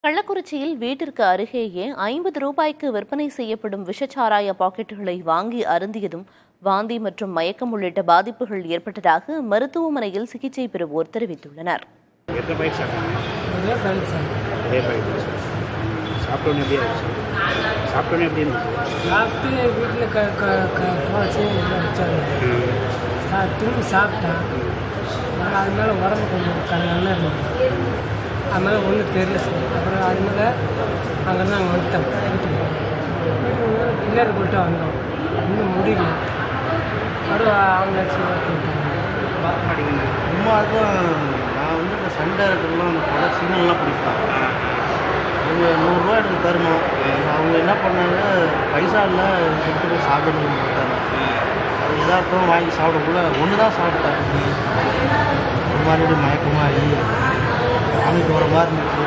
கள்ளக்குறிச்சியில் வீட்டிற்கு அருகேயே 50 ரூபாய்க்கு விற்பனை செய்யப்படும் விஷச்சாராய பாக்கெட்டுகளை வாங்கி அருந்தியதும் வாந்தி மற்றும் மயக்கம் உள்ளிட்ட பாதிப்புகள் ஏற்பட்டதாக மருத்துவமனையில் சிகிச்சை பெறுவோர் தெரிவித்துள்ளனர். அதனால உடம்பு கொஞ்சம் நல்லா இருந்தது. அதனால் ஒன்றும் தெரியல சார். அப்புறம் அதனால அங்கேருந்து நாங்கள் வந்துட்டோம். பிள்ளையார் போட்டு வந்தோம். இன்னும் முடியல. அப்புறம் அவங்க சும்மா அதுவும் நான் இந்த சண்டை இருக்கிறதுலாம் அந்த பல சிக்னல்லாம் பிடிப்பேன். அவங்க 100 ரூபா எனக்கு தரணும். அவங்க என்ன பண்ணாங்க, பைசா இல்லை எடுத்து போய் சாப்பிடணும்னு கொடுத்தாங்க. அது எதார்த்தம் வாங்கி சாப்பிடக்குள்ள ஒன்று தான் சாப்பிட்டாங்க. ஒரு மாதிரி மயக்கமாகி வாமிட்டு வர மாதிரி இருந்துச்சு.